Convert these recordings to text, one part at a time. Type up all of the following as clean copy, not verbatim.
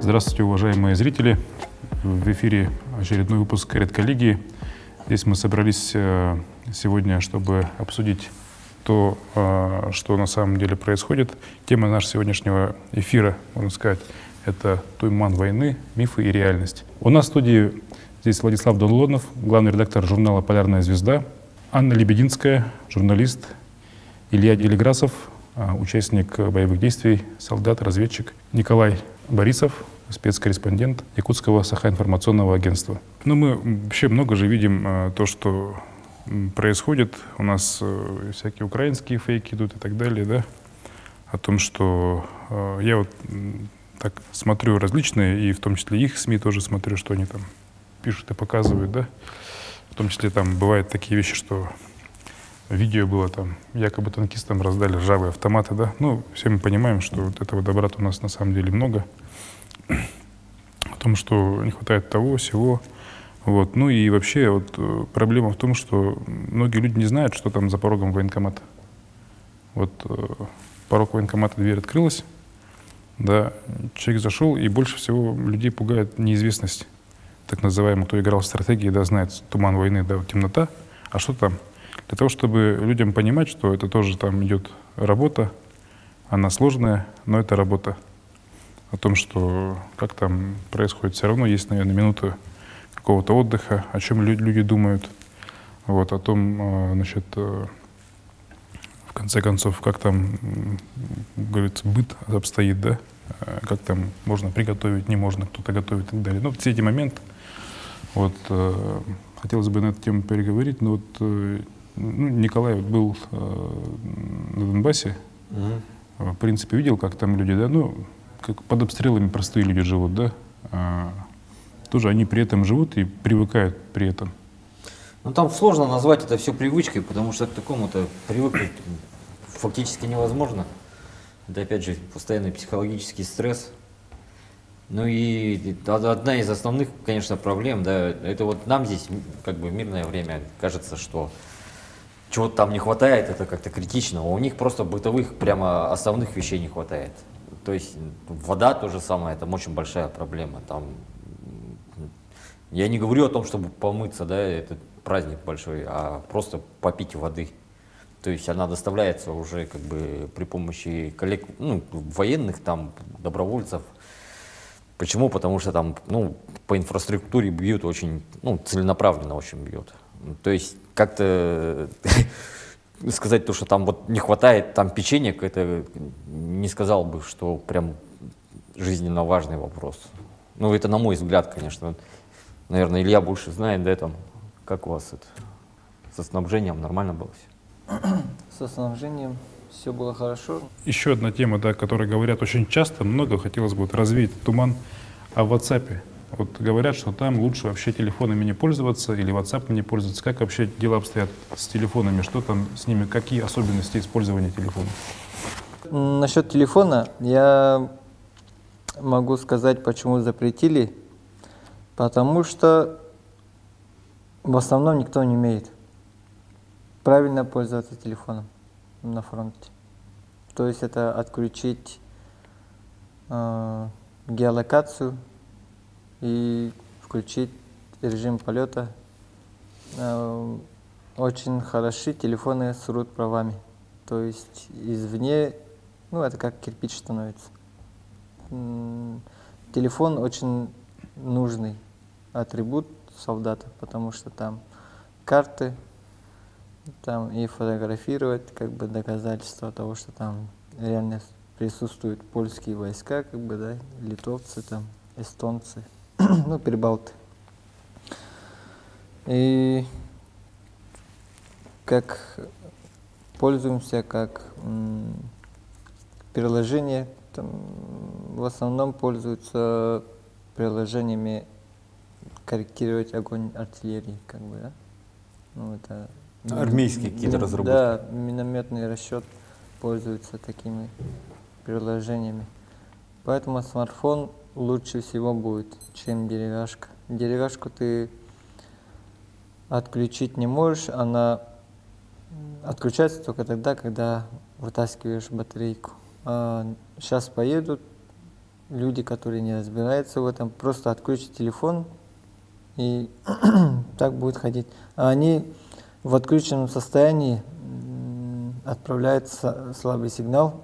Здравствуйте, уважаемые зрители. В эфире очередной выпуск редколлегии. Здесь мы собрались сегодня, чтобы обсудить то, что на самом деле происходит. Тема нашего сегодняшнего эфира, можно сказать, это «Туман войны. Мифы и реальность». У нас в студии здесь Владислав Донлонов, главный редактор журнала «Полярная звезда», Анна Лебединская, журналист, Илья Делеграсов, участник боевых действий, солдат, разведчик, Николай Борисов, спецкорреспондент Якутского Саха-информационного агентства. Но мы вообще много же видим то, что происходит. У нас всякие украинские фейки идут и так далее, да, о том, что я вот так смотрю различные, и в том числе их СМИ тоже смотрю, что они там пишут и показывают, да. В том числе там бывают такие вещи, что видео было там, якобы танкистам раздали ржавые автоматы, да. Ну, все мы понимаем, что вот этого добра-то у нас на самом деле много. О том, что не хватает того, сего. Вот. Ну и вообще вот проблема в том, что многие люди не знают, что там за порогом военкомата. Вот порог военкомата, дверь открылась, да, человек зашел, и больше всего людей пугает неизвестность. Так называемый, кто играл в стратегии, да, знает туман войны, да, темнота. А что там? Для того, чтобы людям понимать, что это тоже там идет работа, она сложная, но это работа. О том, что как там происходит, все равно есть, наверное, минуты какого-то отдыха, о чем люди думают, вот, о том, значит, в конце концов, как там, говорится, быт обстоит, да, как там можно приготовить, не можно, кто-то готовит и так далее. Ну, все эти моменты, вот, хотелось бы на эту тему переговорить, но вот, ну, Николай был на Донбассе, в принципе, видел, как там люди, да, ну, как под обстрелами простые люди живут, да, тоже они при этом живут и привыкают при этом. Ну там сложно назвать это все привычкой, потому что к такому-то привыкнуть фактически невозможно. Это опять же постоянный психологический стресс. Ну и одна из основных, конечно, проблем, да, это вот нам здесь, как бы в мирное время, кажется, что чего-то там не хватает, это как-то критично, а у них просто бытовых, прямо основных вещей не хватает. То есть вода то же самое, это очень большая проблема. Там, я не говорю о том, чтобы помыться, да, это праздник большой, а просто попить воды. То есть она доставляется уже как бы при помощи коллег, ну, военных, там, добровольцев. Почему? Потому что там, ну, по инфраструктуре бьют очень, ну, целенаправленно очень бьют. То есть как-то сказать то, что там вот не хватает там печенек, это не сказал бы, что прям жизненно важный вопрос. Ну, это на мой взгляд, конечно. Наверное, Илья больше знает, да, там, как у вас это, со снабжением нормально было все? Со снабжением все было хорошо. Еще одна тема, да, о которой говорят очень часто, много хотелось бы вот развеять туман о WhatsApp. Вот говорят, что там лучше вообще телефонами не пользоваться или WhatsApp не пользоваться. Как вообще дела обстоят с телефонами? Что там с ними? Какие особенности использования телефона? Насчет телефона я могу сказать, почему запретили. Потому что в основном никто не умеет правильно пользоваться телефоном на фронте. То есть это отключить геолокацию и включить режим полета. Очень хороши телефоны с root-правами. То есть извне, ну это как кирпич становится. Телефон очень нужный атрибут солдата, потому что там карты, там и фотографировать, как бы доказательство того, что там реально присутствуют польские войска, как бы, да, литовцы, там, эстонцы, ну, прибалты. И как пользуемся, как приложение, там, в основном пользуются приложениями корректировать огонь артиллерии, как бы, да. Ну, это армейские какие-то разработки. Да, минометный расчет пользуется такими приложениями. Поэтому смартфон лучше всего будет, чем деревяшка. Деревяшку ты отключить не можешь, она отключается только тогда, когда вытаскиваешь батарейку. Сейчас поедут люди, которые не разбираются в этом, просто отключат телефон и так будет ходить. А они в отключенном состоянии отправляют слабый сигнал,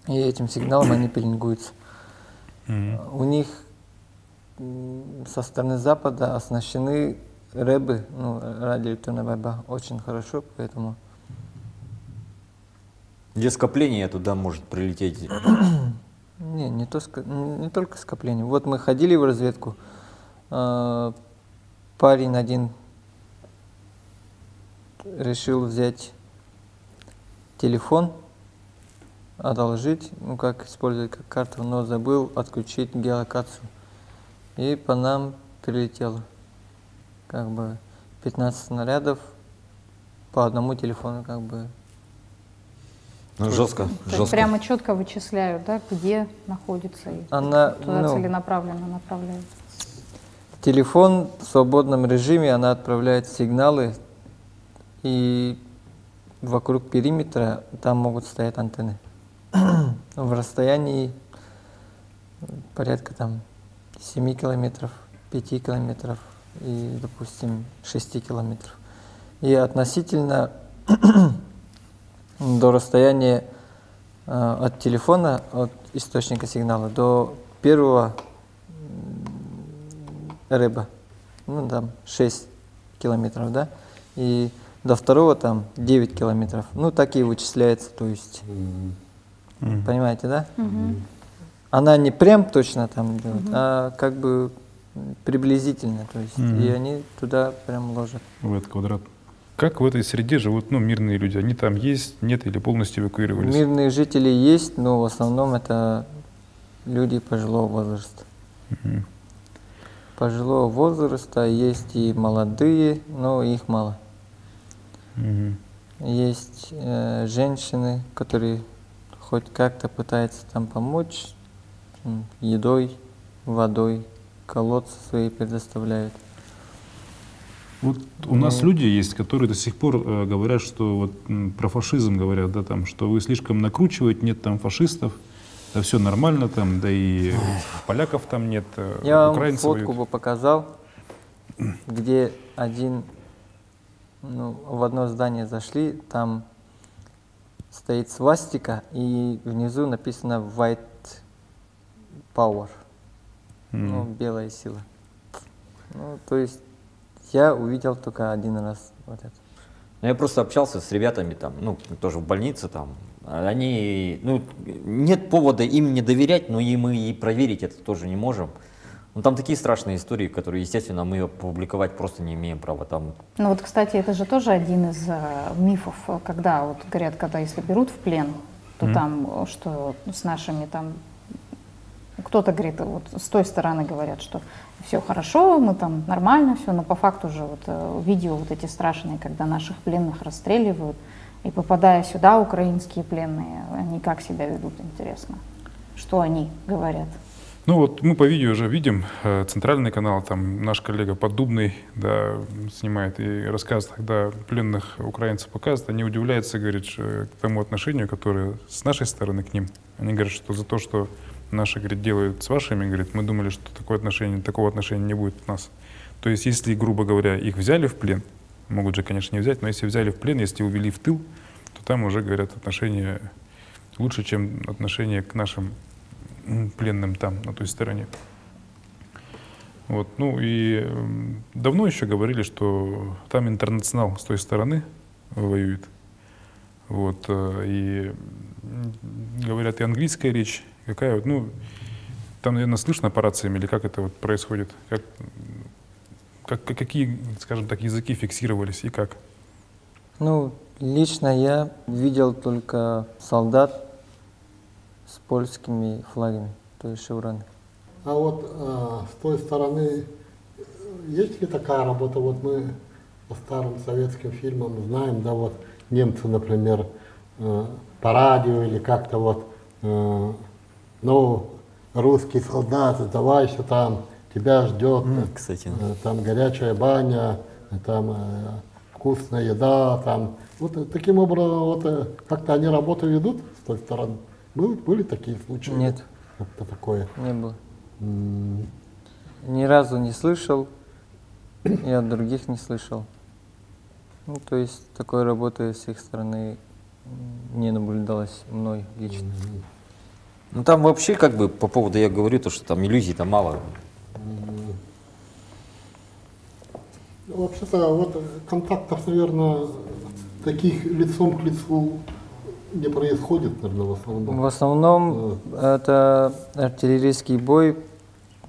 и этим сигналом они пеленгуются. У них со стороны Запада оснащены рэбы, ну, радиоэлектронная борьба, очень хорошо, поэтому... Где скопление туда может прилететь? Не только скопление. Вот мы ходили в разведку, парень один решил взять телефон, одолжить, ну как использовать как карту, но забыл отключить геолокацию. И по нам прилетело как бы 15 снарядов по одному телефону, как бы. Ну, жестко, То есть прямо четко вычисляют, да, где находится, и туда целенаправленно направляют. Телефон в свободном режиме, она отправляет сигналы, и вокруг периметра там могут стоять антенны. В расстоянии порядка там 7 километров, 5 километров и, допустим, 6 километров. И относительно до расстояния от телефона, от источника сигнала до первого рэба, ну там 6 километров, да, и до второго там 9 километров. Ну так и вычисляется, то есть, понимаете, да? Она не прям точно там делает, а как бы приблизительно, то есть, и они туда прям ложат. В этот квадрат. Как в этой среде живут, ну, мирные люди? Они там есть, нет или полностью эвакуировались? Мирные жители есть, но в основном это люди пожилого возраста. Пожилого возраста есть и молодые, но их мало. Есть женщины, которые хоть как-то пытаются там помочь, едой, водой, колодцы свои предоставляют. Вот у нас люди есть, которые до сих пор говорят, что вот про фашизм говорят, да, там, что вы слишком накручиваете, нет там фашистов, да все нормально там, да и поляков там нет, Я вам украинцев фотку бы показал, где в одно здание зашли, там стоит свастика, и внизу написано White Power, ну, белая сила. Ну, то есть я увидел только один раз вот это. Я просто общался с ребятами там, ну, тоже в больнице там. Они, ну, нет повода им не доверять, но и мы и проверить это тоже не можем. Ну, там такие страшные истории, которые, естественно, мы опубликовать просто не имеем права там. Ну вот, кстати, это же тоже один из мифов, когда вот говорят, когда если берут в плен, то там, что с нашими там, кто-то говорит, вот с той стороны говорят, что все хорошо, мы там нормально, все, но по факту же вот видео вот эти страшные, когда наших пленных расстреливают, и попадая сюда, украинские пленные, они как себя ведут, интересно? Что они говорят? Ну вот мы по видео уже видим, центральный канал, там наш коллега Поддубный, да, снимает и рассказывает, когда пленных украинцев показывают, они удивляются, говорят, к тому отношению, которое с нашей стороны к ним. Они говорят, что за то, что наши, говорит, делают с вашими, говорит, мы думали, что такого отношения не будет у нас. То есть, если, грубо говоря, их взяли в плен, могут же, конечно, не взять, но если взяли в плен, если увели в тыл, то там уже, говорят, отношения лучше, чем отношения к нашим пленным там, на той стороне. Вот. Ну и давно еще говорили, что там интернационал с той стороны воюет. Вот. И говорят, и английская речь, какая вот, ну, там, наверное, слышно по рациям, или как это вот происходит? Какие, скажем так, языки фиксировались и как? Ну, лично я видел только солдат с польскими флагами, то есть шевроны. А вот с той стороны, есть ли такая работа? Вот мы по старым советским фильмам знаем, да, вот немцы, например, по радио или как-то вот, ну, русский солдат, давайся там, тебя ждет, Кстати, там горячая баня, там вкусная еда, там. Вот таким образом, вот как-то они работу ведут с той стороны. Были такие случаи? Нет. Как-то такое. Не было. М, Ни разу не слышал, и от других не слышал. Ну, то есть такой работы с их стороны не наблюдалось мной лично. Ну там вообще как бы по поводу, я говорю, то, что там иллюзий-то мало. Ну, вообще-то вот контактов, наверное, таких лицом к лицу не происходит, наверное, в основном. В основном это артиллерийский бой,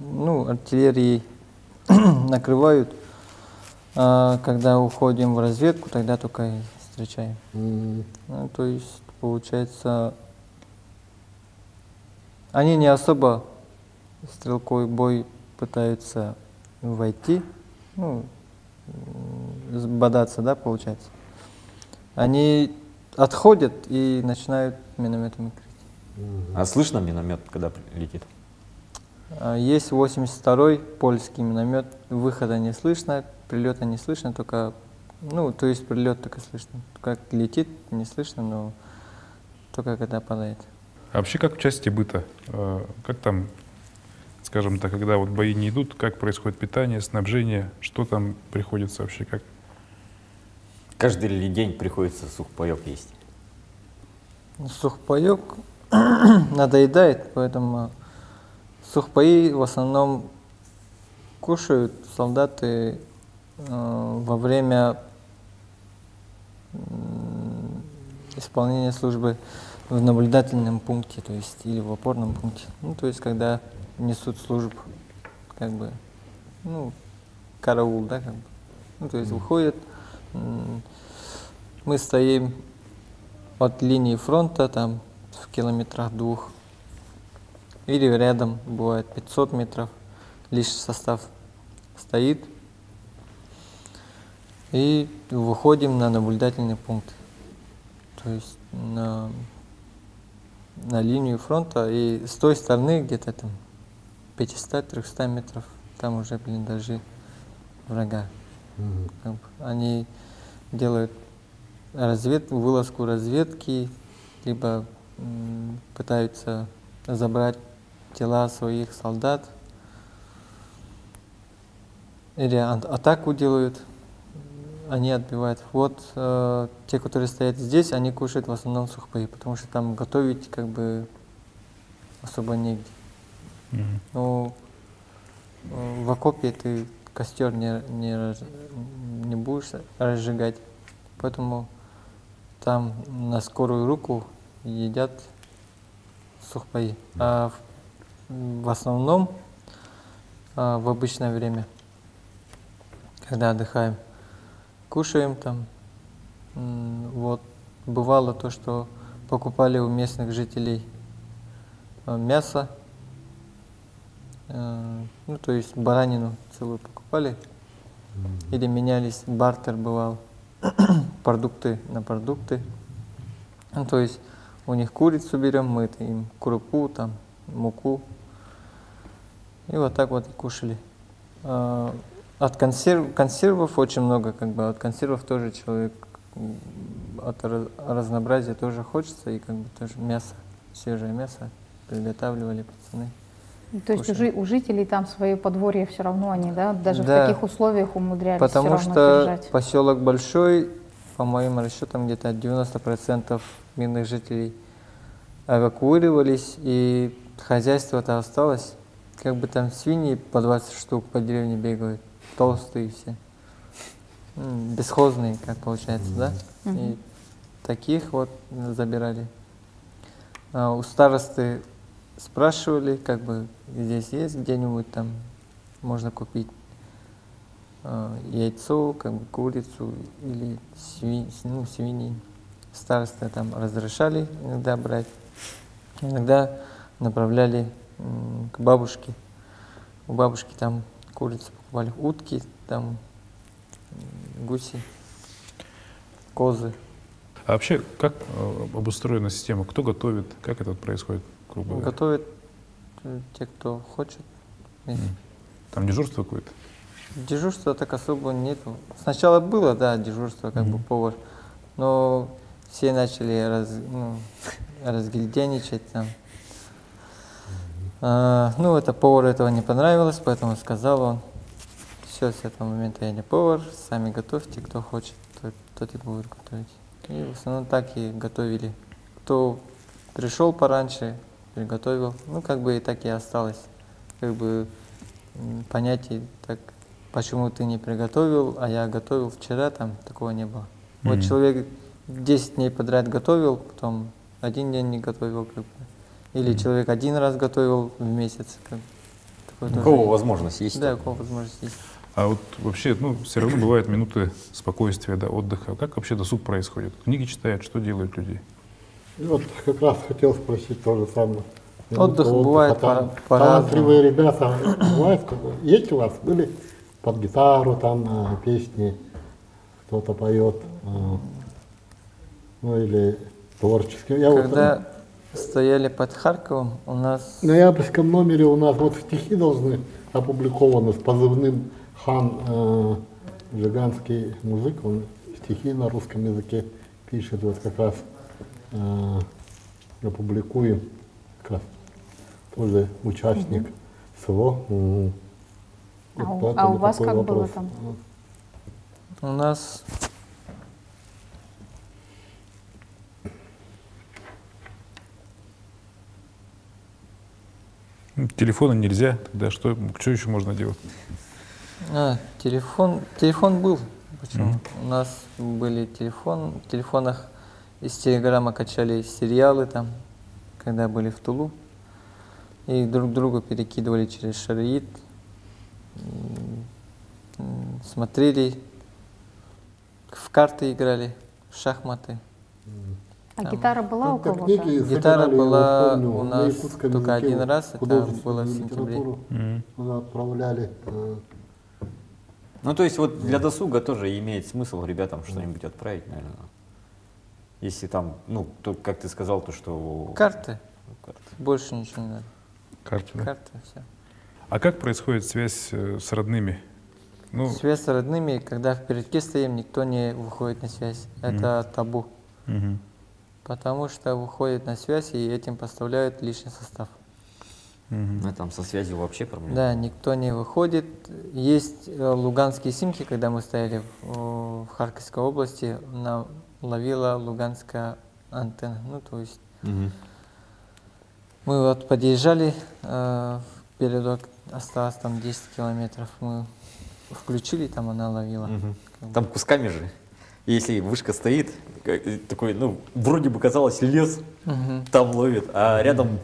ну, артиллерии накрывают. А когда уходим в разведку, тогда только и встречаем. М, Ну, то есть, получается, они не особо в стрелковый бой пытаются войти, ну, бодаться, да, получается. Они отходят и начинают минометами крыть. А слышно миномет, когда летит? Есть 82-й польский миномет, выхода не слышно, прилета не слышно, только, ну, то есть прилет только слышно. Как летит, не слышно, но только когда падает. А вообще как в части быта? Как там, скажем так, когда вот бои не идут, как происходит питание, снабжение, что там приходится вообще, как? Каждый ли день приходится сухпайок есть? Сухпайок надоедает, поэтому сухпаи в основном кушают солдаты во время исполнения службы в наблюдательном пункте, то есть или в опорном пункте. Ну, то есть когда несут службу, как бы, ну, караул, да, как бы. Ну, то есть выходят, мы стоим от линии фронта, там, в километрах 2, или рядом, бывает 500 метров, лишь состав стоит, и выходим на наблюдательный пункт, то есть на линию фронта, и с той стороны где-то там 500-300 метров, там уже блиндажи врага. Как бы они делают вылазку разведки, либо пытаются забрать тела своих солдат, или атаку делают, они отбивают. Вот те, которые стоят здесь, они кушают в основном сухпаи, потому что там готовить как бы особо негде. Ну, в окопе ты костер не будешь разжигать, поэтому там на скорую руку едят сухпаи. А в основном в обычное время, когда отдыхаем, кушаем там. Вот бывало то, что покупали у местных жителей мясо, ну то есть баранину целую покупали, или менялись, бартер бывал, продукты на продукты. Ну, то есть у них курицу берем, мы им крупу, там, муку. И вот так вот и кушали. От консервов очень много, как бы, от консервов тоже человек, от разнообразия тоже хочется, и как бы тоже мясо, свежее мясо приготавливали пацаны. То есть у жителей там свое подворье все равно они, да, даже Да, в таких условиях умудрялись потому все равно что держать. поселок большой, по моим расчетам, где-то 90% мирных жителей эвакуировались, и хозяйство-то осталось. Как бы там свиньи по 20 штук по деревне бегают, толстые все, бесхозные, как получается, да? И таких вот забирали. У старосты спрашивали, как бы здесь есть где-нибудь там можно купить яйцо, как бы курицу или свиньи. Старосты там разрешали иногда брать, иногда направляли к бабушке. У бабушки там курицу покупали, утки, там гуси, козы. А вообще, как обустроена система? Кто готовит? Как это происходит, грубо говоря? Готовят те, кто хочет. Там дежурство какое-то? Дежурства так особо нету. Сначала было, да, дежурство, как бы повар, но все начали разгильдяничать там. Ну, это повару этого не понравилось, поэтому сказал он, все, с этого момента я не повар, сами готовьте, кто хочет, тот и будет готовить. И в основном так и готовили. Кто пришел пораньше, приготовил, ну, как бы и так и осталось. Как бы понятие, так, почему ты не приготовил, а я готовил вчера, там такого не было. Вот человек 10 дней подряд готовил, потом один день не готовил, как бы. Или человек один раз готовил в месяц. Как бы. У Такое кого тоже возможность есть? Да, у кого возможность есть. А вот вообще, ну, все равно бывают минуты спокойствия, да, отдыха. Как вообще досуг происходит? Книги читают, что делают люди? И вот как раз хотел спросить то же самое. Отдых бывает там по-разному. талантливые ребята, бывает, есть у вас, были под гитару там песни, кто-то поет, ну или творческие. Я Когда стояли под Харьковом, у нас... в ноябрьском номере у нас вот стихи должны опубликованы с позывным Хан Жиганский музык, он стихи на русском языке пишет, вот как раз опубликуем, как раз тоже участник СВО. Вот А у вас такой как было вопрос. там? У нас... Телефона нельзя, тогда что еще можно делать? Телефон был. Почему? У нас были в телефонах из Телеграма качали сериалы там, когда были в Тулу. И друг другу перекидывали через шариит. Смотрели, в карты играли, в шахматы. А гитара была у кого-то? Гитара была у нас только один раз, это было в сентябре. Куда отправляли. Ну, то есть вот для досуга тоже имеет смысл ребятам что-нибудь отправить, наверное. Если там, ну, то, как ты сказал, то что... Карты. Карты. Больше ничего не надо. Карты, да? Карты, все. А как происходит связь с родными? Ну, Связь с родными, когда в передке стоим, никто не выходит на связь. Это табу. мгм. Потому что выходит на связь и этим поставляют лишний состав. Ну, там со связью вообще проблем. Да, никто не выходит. Есть луганские симки, когда мы стояли в Харьковской области, ловила луганская антенна. Ну, то есть Мгм. мы вот подъезжали, передок осталось там 10 километров, мы включили, там она ловила. Мгм. Там кусками же. Если вышка стоит, такой, ну, вроде бы казалось лес, там ловит, а рядом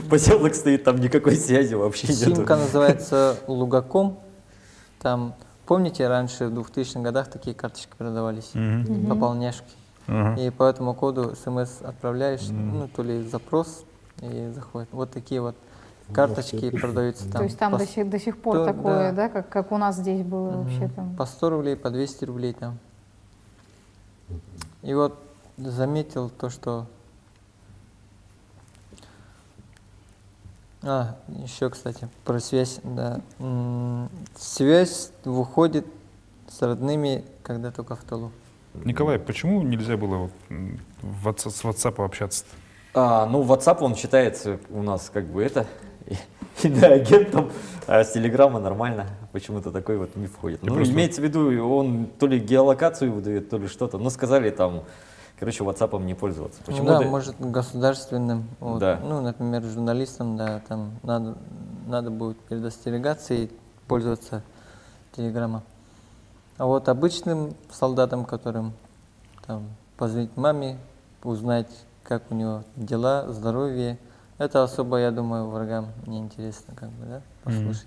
поселок стоит, там никакой связи вообще нет. Симка называется Лугаком. Там, помните, раньше в 2000-х годах такие карточки продавались, пополняшки. И по этому коду смс отправляешь, ну, то ли запрос, и заходит. Вот такие вот карточки продаются там. То есть там до сих пор такое, да, да, как у нас здесь было вообще там? по 100 рублей, по 200 рублей там. И вот заметил то, что... еще, кстати, про связь, да. Связь выходит с родными, когда только в тылу. Николай, почему нельзя было вот с WhatsApp общаться-то? Ну, WhatsApp, он считается у нас как бы иноагентом, а с Телеграма нормально. Почему-то такой вот миф входит. Ну, просто... имеется в виду, он то ли геолокацию выдает, то ли что-то. Но сказали там, короче, WhatsApp не пользоваться. Почему? Да, может, государственным, вот, Да. ну, например, журналистам, да, там надо будет предостерегаться и пользоваться Телеграмом. А вот обычным солдатам, которым там позвонить маме, узнать, как у него дела, здоровье, это особо, я думаю, врагам неинтересно, как бы, да, послушать.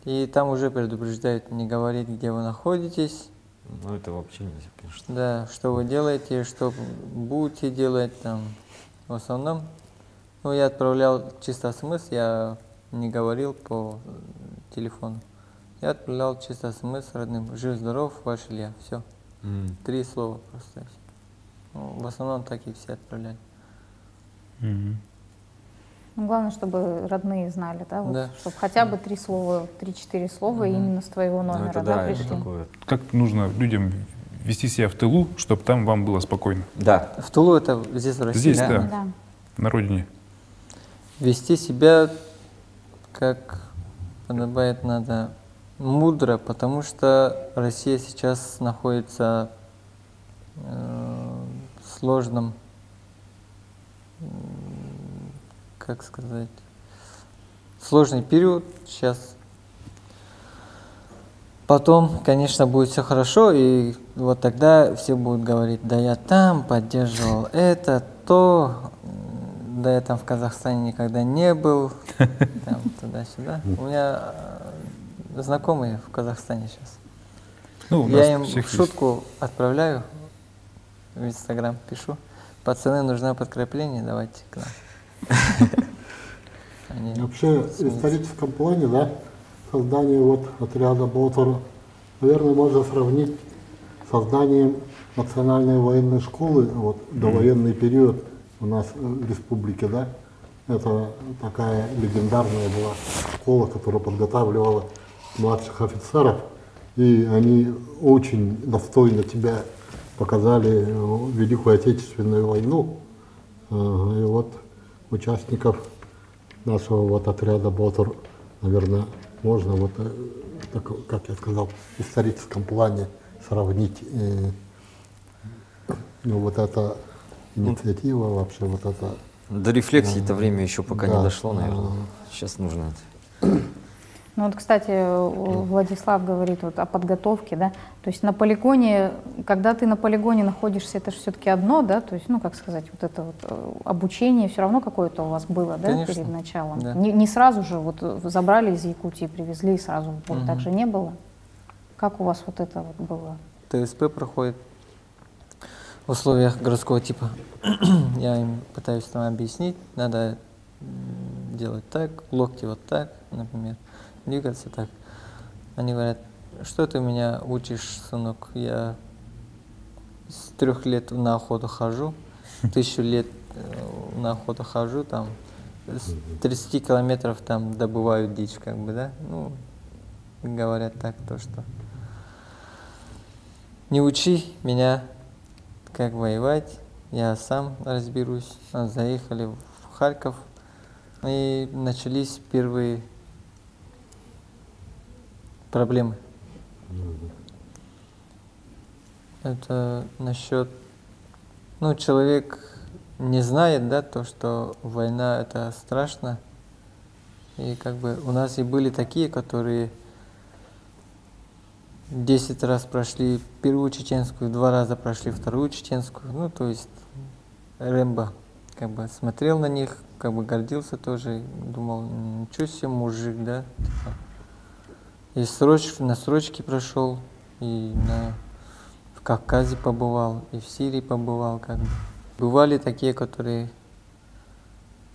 И там уже предупреждают не говорить, где вы находитесь. Ну, это вообще нельзя, конечно. Да, что вы делаете, что будете делать там. В основном, ну, я отправлял чисто смс, я не говорил по телефону. Я отправлял чисто смс родным. Жив-здоров, ваш Илья. Все. 3 слова просто. Ну, в основном так и все отправляли. Ну, главное, чтобы родные знали, да? Вот, Да. чтобы хотя бы 3-4 слова именно с твоего Ну, номера, это да, да, это пришли. такое. Как нужно людям вести себя в тылу, чтобы там вам было спокойно? Да. В Тулу это здесь в России? Здесь, да? да, Да. на родине. вести себя, как подобает, надо мудро, потому что Россия сейчас находится в сложном, как сказать, сложный период сейчас. Потом, конечно, будет все хорошо, и вот тогда все будут говорить: да я там поддерживал это, то, да я там в Казахстане никогда не был, там туда-сюда. У меня знакомые в Казахстане сейчас. Ну, Я им шутку отправляю в Инстаграм, пишу: пацаны, нужно подкрепление, давайте к нам. Вообще, в историческом плане, да, создание вот отряда Ботор, наверное, можно сравнить с созданием национальной военной школы, вот, довоенный период у нас в республике, да. Это такая легендарная была школа, которая подготавливала младших офицеров, и они очень достойно тебя показали Великую Отечественную войну. И вот участников нашего вот отряда Ботор, наверное, можно вот, так, как я сказал, в историческом плане сравнить. Ну, вот эта инициатива вообще, вот это. До рефлексии-то время еще пока да, не дошло, наверное. Сейчас нужно это. Ну вот, кстати, Владислав говорит вот о подготовке, да, то есть на полигоне, когда ты на полигоне находишься, это же все-таки одно, да, то есть, ну, как сказать, вот это вот обучение все равно какое-то у вас было, да, Конечно. перед началом? Да. Не сразу же вот забрали из Якутии, привезли и сразу в бой, так же не было? Как у вас вот это вот было? ТСП проходит в условиях городского типа. Я им пытаюсь там объяснить, надо делать так, локти вот так, например, двигаться так. Они говорят: что ты меня учишь, сынок? Я с 3 лет на охоту хожу, 1000 лет на охоту хожу, там с 30 километров там добываю дичь, как бы, да? Ну, говорят так, то что не учи меня, как воевать, я сам разберусь. Заехали в Харьков, и начались первые проблемы. Это насчет, ну, человек не знает, да, то, что война это страшно. И как бы у нас и были такие, которые 10 раз прошли первую чеченскую, 2 раза прошли вторую чеченскую. Ну, то есть Рэмбо, как бы смотрел на них, как бы гордился тоже, думал: ничего себе мужик, да. И на срочке прошел, и в Кавказе побывал, и в Сирии побывал, как бы. Бывали такие, которые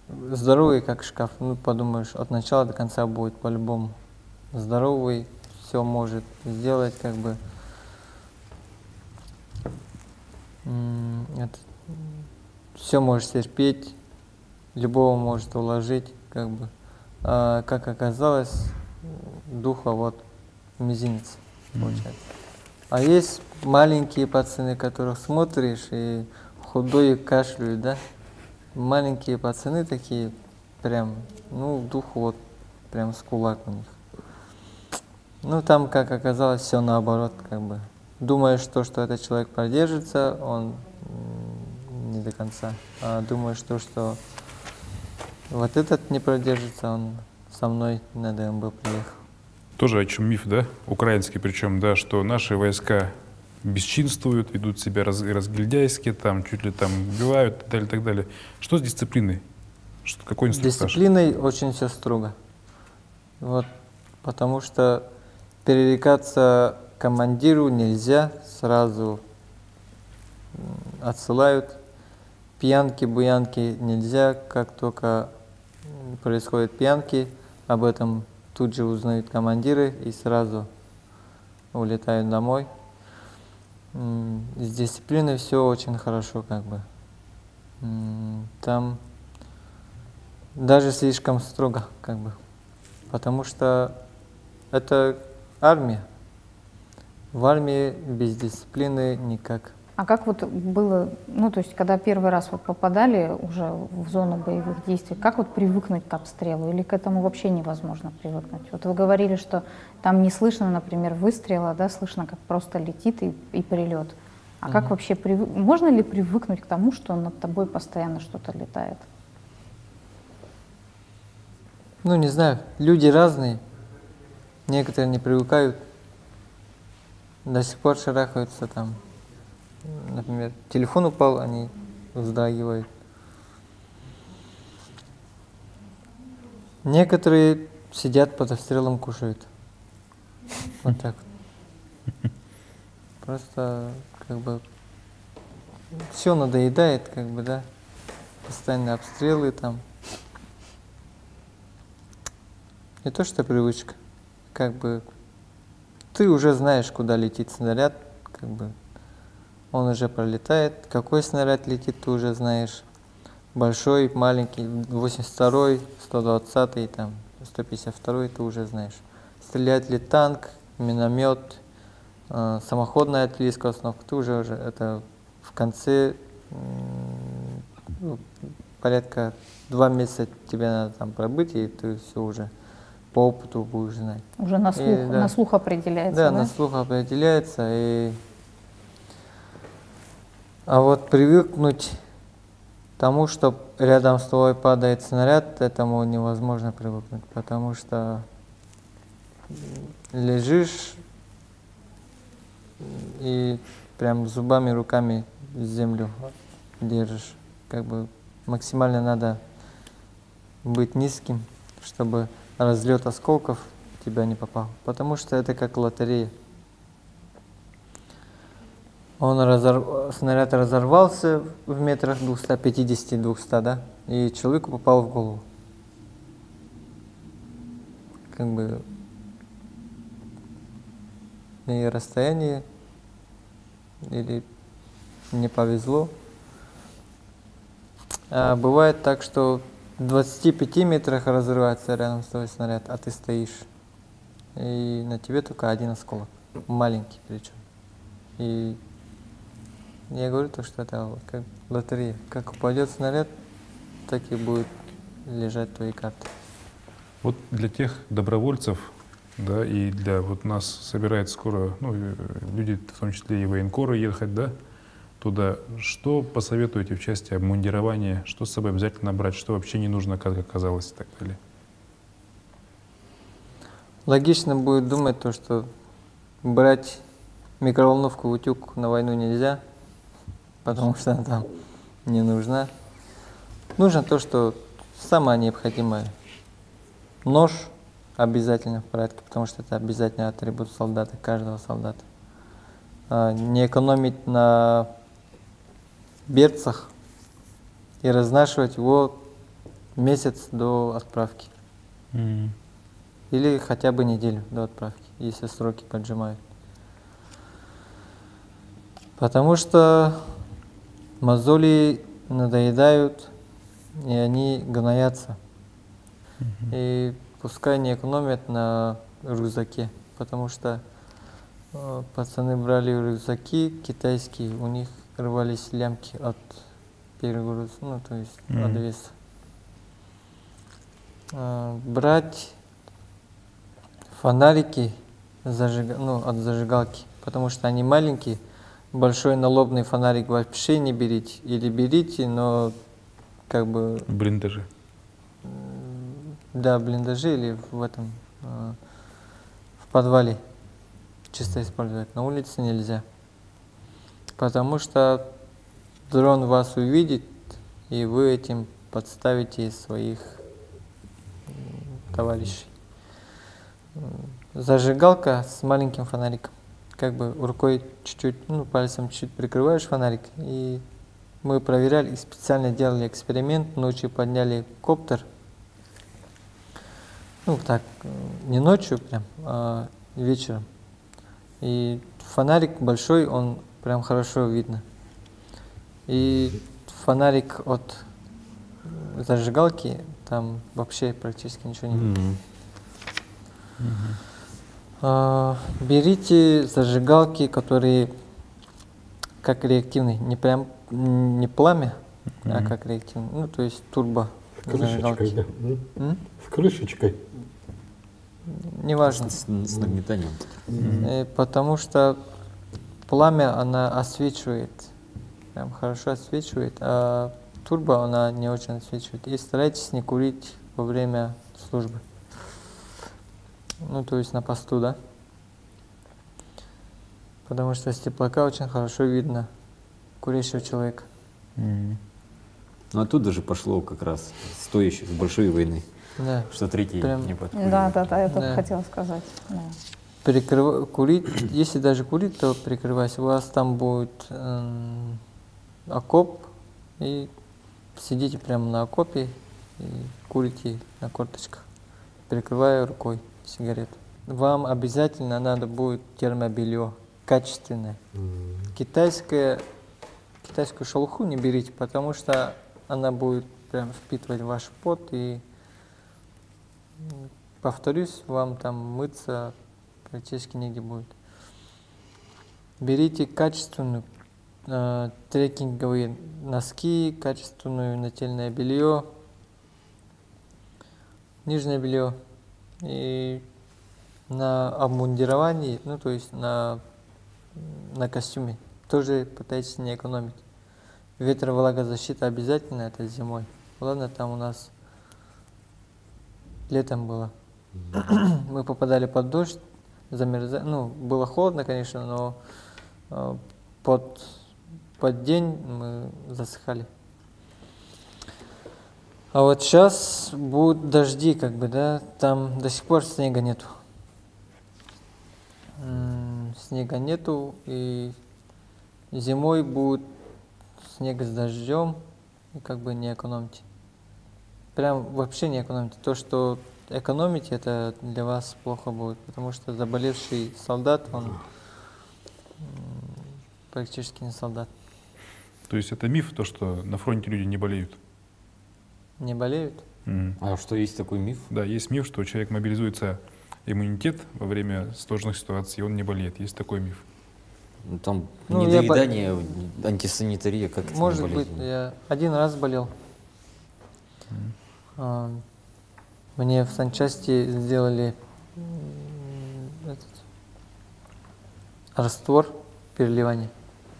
здоровые, как шкаф, ну, подумаешь, от начала до конца будет по-любому. Здоровый, все может сделать, как бы. Все может терпеть, любого может уложить, как бы. А как оказалось, духа вот мизинец получается. А есть маленькие пацаны, которых смотришь, и худой кашляют, да? Маленькие пацаны такие, прям, ну, дух вот, прям с кулак у них. Ну, там, как оказалось, все наоборот, как бы. Думаешь, что этот человек продержится, он не до конца. А думаешь, что вот этот не продержится, он со мной на ДМБ приехал. Тоже о чем миф, да? Украинский причем, да, что наши войска бесчинствуют, ведут себя разгильдяйски, там чуть ли там убивают и так далее, так далее. Что с дисциплиной? Какой инструктаж? С дисциплиной очень все строго. Вот, потому что перерекаться командиру нельзя, сразу отсылают. Пьянки-буянки нельзя, как только происходят пьянки, об этом тут же узнают командиры и сразу улетают домой. С дисциплиной все очень хорошо, как бы. Там даже слишком строго, как бы. Потому что это армия. В армии без дисциплины никак. А как вот было, ну, то есть, когда первый раз вот попадали уже в зону боевых действий, как вот привыкнуть к обстрелу? Или к этому вообще невозможно привыкнуть? Вот вы говорили, что там не слышно, например, выстрела, да, слышно, как просто летит и прилет. А как вообще можно ли привыкнуть к тому, что над тобой постоянно что-то летает? Ну, не знаю, люди разные. Некоторые не привыкают, до сих пор шарахаются там. Например, телефон упал, они вздрагивают. Некоторые сидят под обстрелом, кушают. Вот так вот. Просто как бы все надоедает, как бы, да. Постоянные обстрелы там. Не то, что привычка. Как бы ты уже знаешь, куда летит снаряд, как бы. Он уже пролетает. Какой снаряд летит, ты уже знаешь. Большой, маленький, 82-й, 120-й, там, 152-й, ты уже знаешь. Стреляет ли танк, миномет, самоходная артиллерийская установка, ты уже это в конце порядка 2 месяца тебе надо там пробыть, и ты все уже по опыту будешь знать. Уже на слух, И, да, на слух определяется, да? Да, на слух определяется. А вот привыкнуть к тому, что рядом с тобой падает снаряд, этому невозможно привыкнуть, потому что лежишь и прям зубами, руками землю держишь. Как бы максимально надо быть низким, чтобы разлет осколков в тебя не попал, потому что это как лотерея. Снаряд разорвался в метрах 250-200, да, и человеку попал в голову. Как бы и расстояние, или не повезло. А бывает так, что в 25 метрах разрывается рядом с тобой снаряд, а ты стоишь, и на тебе только один осколок, маленький причем. И я говорю то, что это вот как лотерея. Как упадет снаряд, так и будут лежать твои карты. Вот для тех добровольцев, да, и для вот нас собирает скоро, ну, люди, в том числе и военкоры, ехать, да, туда. Что посоветуете в части обмундирования, что с собой обязательно брать, что вообще не нужно, как оказалось, и так далее? Логично будет думать то, что брать микроволновку в утюг на войну нельзя, потому что она там не нужна. Нужно то, что самое необходимое. Нож обязательно в порядке, потому что это обязательный атрибут солдата, каждого солдата. Не экономить на берцах и разнашивать его месяц до отправки. Или хотя бы неделю до отправки, если сроки поджимают. Потому что мозоли надоедают, и они гноятся. И пускай не экономят на рюкзаке, потому что пацаны брали рюкзаки китайские, у них рвались лямки от перегруза, ну то есть от веса. Брать фонарики от зажигалки, потому что они маленькие. Большой налобный фонарик вообще не берите, или берите, но как бы... В блиндаже. Да, в блиндаже или в этом, в подвале чисто использовать. На улице нельзя, потому что дрон вас увидит, и вы этим подставите своих товарищей. Зажигалка с маленьким фонариком. Как бы рукой чуть-чуть, ну, пальцем чуть-чуть прикрываешь фонарик. И мы проверяли, и специально делали эксперимент. Ночью подняли коптер. Ну, так, не ночью прям, а вечером. И фонарик большой, он прям хорошо видно. И фонарик от зажигалки, там вообще практически ничего не видно. Берите зажигалки, которые как реактивный, не прям не пламя, а как реактивный. Ну, то есть турбо С крышечкой, да. С крышечкой. Неважно. С нагнетанием. Потому что пламя, она освечивает, прям хорошо освечивает, а турбо, она не очень освечивает. И старайтесь не курить во время службы. Ну, то есть на посту, да? Потому что с теплака очень хорошо видно курящего человека. Ну, оттуда же пошло как раз с большой войны, Да. что третий Прям- не подходит. Да, я только Да. хотела сказать. Да. Курить, если даже курить, то прикрывайся. У вас там будет окоп, и сидите прямо на окопе и курите на корточках, прикрывая рукой сигарету. Вам обязательно надо будет термобелье качественное. Китайскую шелуху не берите, потому что она будет прям впитывать ваш пот, и, повторюсь, вам там мыться практически негде будет. Берите качественную трекинговые носки, качественное нательное белье, нижнее белье, и на обмундировании, ну то есть на костюме тоже пытайтесь не экономить. Ветровлагозащита обязательно, это зимой. Ладно, там у нас летом было. Мы попадали под дождь, замерзали. Ну, было холодно, конечно, но под день мы засыхали. А вот сейчас будут дожди, как бы, да, там до сих пор снега нету. Снега нету, и зимой будет снег с дождем, и как бы не экономьте. Прям вообще не экономьте. То, что экономите, это для вас плохо будет, потому что заболевший солдат, он практически не солдат. То есть это миф, то, что на фронте люди не болеют? Не болеют? А что, есть такой миф? Да, есть миф, что человек мобилизуется иммунитет во время сложных ситуаций, и он не болеет. Есть такой миф. Ну, там Ну, недоедание, антисанитария, как это не Может быть, болезнь? я один раз болел. Мне в санчасти сделали раствор переливания,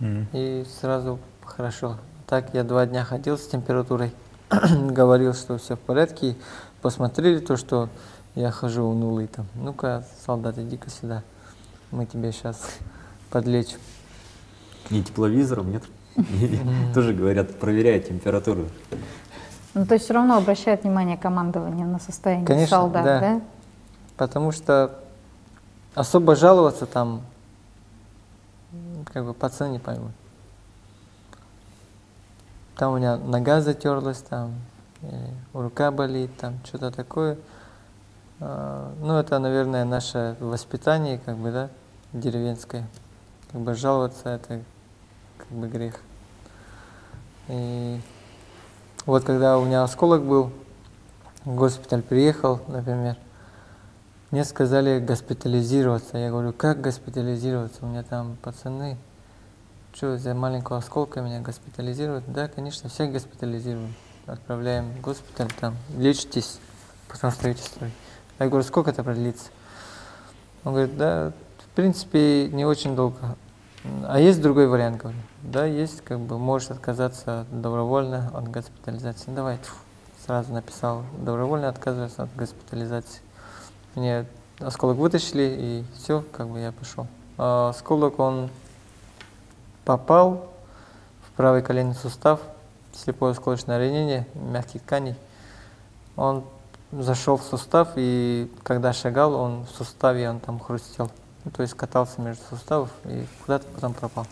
и сразу хорошо. Так я 2 дня ходил с температурой, говорил, что все в порядке. Посмотрели то, что я хожу унылый там. Ну-ка, солдат, иди-ка сюда, мы тебе сейчас подлечим. Не тепловизором, нет? Тоже говорят, проверяют температуру. Ну, то есть все равно обращает внимание командование на состояние Конечно, солдат, да? Потому что особо жаловаться там, как бы пацаны не поймут. Там у меня нога затерлась, там рука болит, там что-то такое. Ну, это, наверное, наше воспитание, как бы, да, деревенское. Как бы жаловаться — это как бы грех. И вот когда у меня осколок был, в госпиталь приехал, например, мне сказали госпитализироваться. Я говорю, как госпитализироваться? У меня там пацаны, что, из-за маленького осколка меня госпитализируют? Да, конечно, всех госпитализируем. Отправляем в госпиталь, там, лечитесь, потом встаете строить. Я говорю, сколько это продлится? Он говорит, да, в принципе, не очень долго. А есть другой вариант, говорю. Да, есть, как бы, можешь отказаться добровольно от госпитализации. Давай, сразу написал, добровольно отказываться от госпитализации. Мне осколок вытащили, и все, как бы я пошел. А осколок, он попал в правый коленный сустав, слепое осколочное ранение мягких тканей. Он зашел в сустав, и когда шагал, он в суставе, он там хрустел. Ну, то есть катался между суставов и куда-то потом пропал.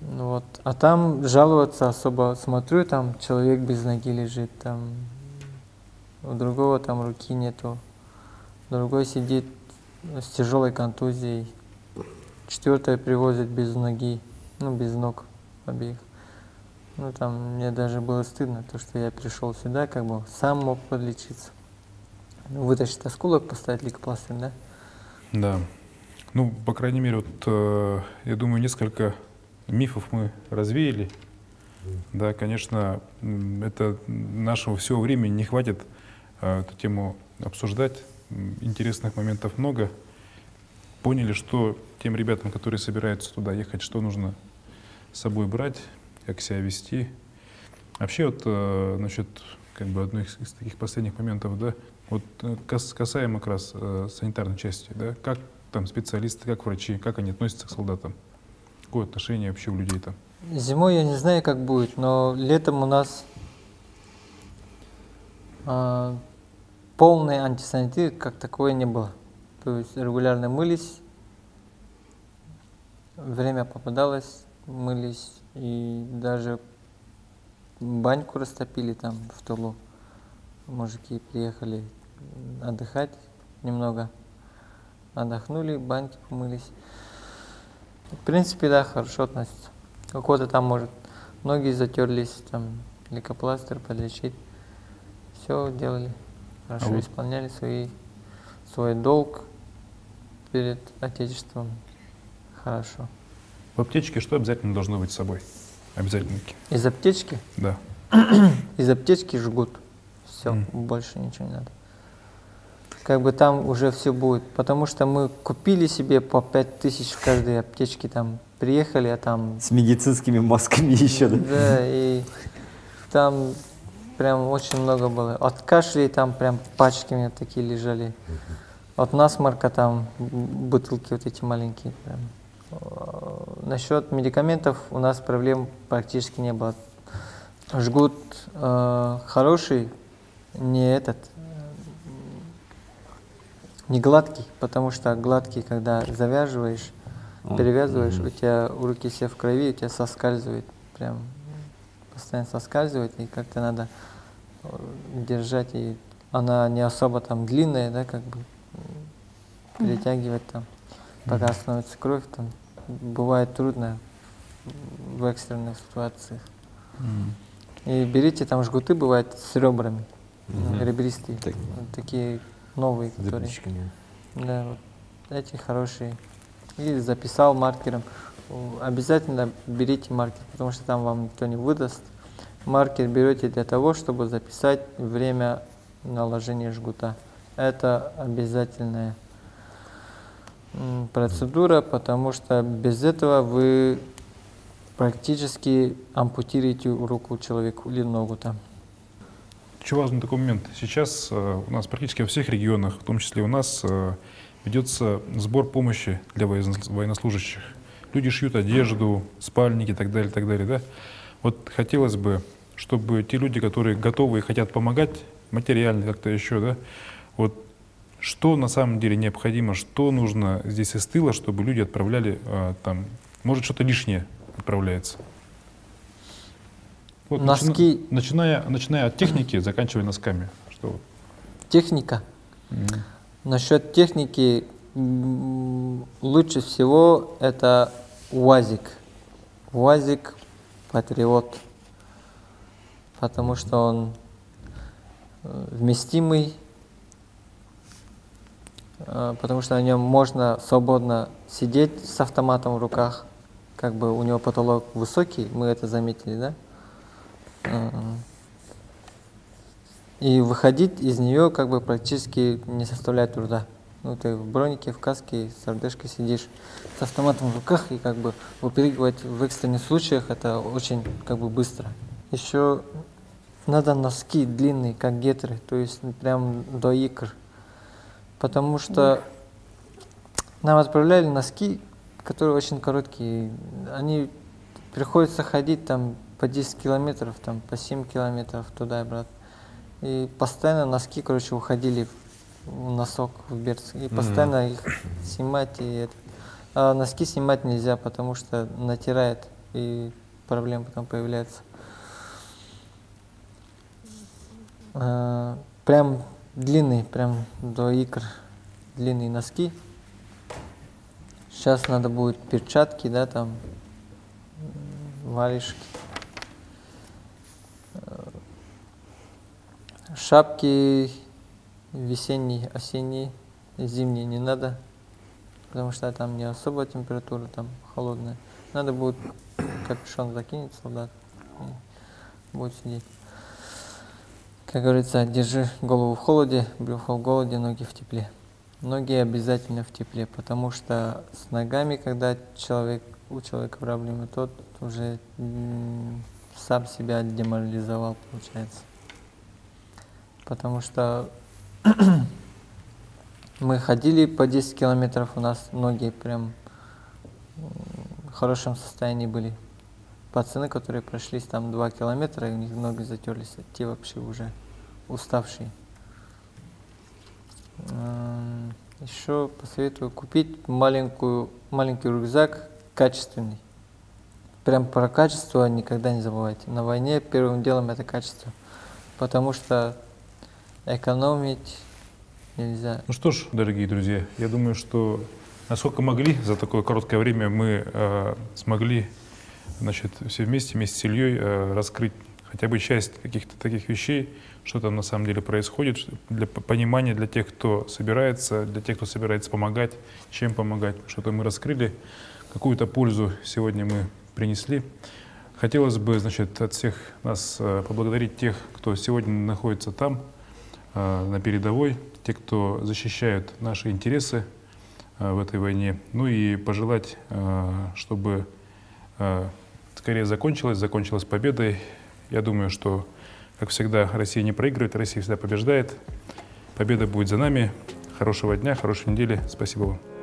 Ну, вот. А там жаловаться особо, смотрю, там человек без ноги лежит, там у другого там руки нету, другой сидит с тяжелой контузией, 4-й привозят без ноги, ну без ног обеих. Ну там мне даже было стыдно, то что я пришел сюда, как бы сам мог подлечиться. Вытащить осколок, поставить лейкопластырь, да? Да. Ну, по крайней мере, вот, я думаю, несколько мифов мы развеяли. Да, конечно, это нашего всего времени не хватит эту тему обсуждать. Интересных моментов много. Поняли, что тем ребятам, которые собираются туда ехать, что нужно с собой брать, как себя вести. Вообще, вот, насчет как бы одной из таких последних моментов, да, вот касаемо как раз санитарной части, да, как там специалисты, как врачи, как они относятся к солдатам, какое отношение вообще у людей там? Зимой я не знаю, как будет, но летом у нас полной антисанитарии как такое не было. То есть регулярно мылись, время попадалось, мылись, и даже баньку растопили там в тылу. Мужики приехали отдыхать немного, отдохнули, баньки помылись. В принципе, да, хорошо относятся. У кого-то там, может, ноги затерлись, там, лейкопластырь подлечить. Все делали, хорошо исполняли свой долг перед Отечеством. Хорошо. В аптечке что обязательно должно быть с собой? Обязательно. Из аптечки? Да. Из аптечки жгут. Все, больше ничего не надо. Как бы там уже все будет. Потому что мы купили себе по 5000 в каждой аптечке, там приехали, а там... С медицинскими масками еще, да? Да, и там прям очень много было. От кашля там прям пачками такие лежали. От насморка там бутылки вот эти маленькие. Прям. Насчет медикаментов у нас проблем практически не было. Жгут хороший, не гладкий, потому что гладкий, когда завязываешь, перевязываешь, у тебя руки все в крови, у тебя соскальзывает, прям постоянно соскальзывает, и как-то надо держать, и она не особо там длинная, да, как бы перетягивать там, пока становится кровь, там бывает трудно в экстренных ситуациях. И берите там жгуты, бывают с ребрами, ребристые, такие новые, которые. Да, вот эти хорошие. И записал маркером. Обязательно берите маркер, потому что там вам никто не выдаст. Маркер берете для того, чтобы записать время наложения жгута. Это обязательная процедура, потому что без этого вы практически ампутируете руку человеку или ногу там. Еще важный такой момент. Сейчас у нас практически во всех регионах, в том числе у нас, ведется сбор помощи для военнослужащих. Люди шьют одежду, спальники и так далее, да? Вот хотелось бы, чтобы те люди, которые готовы и хотят помогать материально как-то еще, да, вот что на самом деле необходимо, что нужно здесь из тыла, чтобы люди отправляли там, может, что-то лишнее отправляется. Вот, носки. Начиная от техники, заканчивая носками. Что вот? Техника. Насчет техники лучше всего это УАЗик. УАЗик Патриот. Потому что он вместимый, потому что на нем можно свободно сидеть с автоматом в руках. Как бы у него потолок высокий, мы это заметили, да? И выходить из нее как бы практически не составляет труда. Ну, ты в бронике, в каске, с РДшкой сидишь, с автоматом в руках, и как бы выпрыгивать в экстренных случаях это очень как бы быстро. Еще надо носки длинные, как гетры, то есть прям до икр. Потому что нам отправляли носки, которые очень короткие. Они приходится ходить там по 10 километров, там по 7 километров туда и обратно. И постоянно носки, короче, уходили в носок, в берц. И постоянно их снимать. А носки снимать нельзя, потому что натирает, и проблемы потом появляются. Прям длинные, прям до икр, длинные носки. Сейчас надо будет перчатки, да, там, варежки. Шапки весенние, осенние, зимние не надо. потому что там не особо температура, там холодная. Надо будет капюшон закинуть солдат и будет сидеть. Как говорится, держи голову в холоде, брюхо в голоде, ноги в тепле. Ноги обязательно в тепле, потому что с ногами, когда у человека проблемы, тот уже сам себя деморализовал, получается. Потому что мы ходили по 10 километров, у нас ноги прям в хорошем состоянии были. Пацаны, которые прошлись там 2 километра, и у них ноги затерлись, а те вообще уже уставшие. Еще посоветую купить маленький рюкзак, качественный. Прям про качество никогда не забывайте. На войне первым делом это качество, потому что экономить нельзя. Ну что ж, дорогие друзья, я думаю, что насколько могли за такое короткое время мы смогли, значит, все вместе с Ильей раскрыть хотя бы часть каких-то таких вещей, что там на самом деле происходит, для понимания для тех, кто собирается помогать, чем помогать, что-то мы раскрыли, какую-то пользу сегодня мы принесли. Хотелось бы, значит, от всех нас поблагодарить тех, кто сегодня находится там, на передовой, те, кто защищают наши интересы в этой войне. Ну и пожелать, чтобы скорее закончилась победой. Я думаю, что, как всегда, Россия не проигрывает, Россия всегда побеждает. Победа будет за нами. Хорошего дня, хорошей недели. Спасибо вам.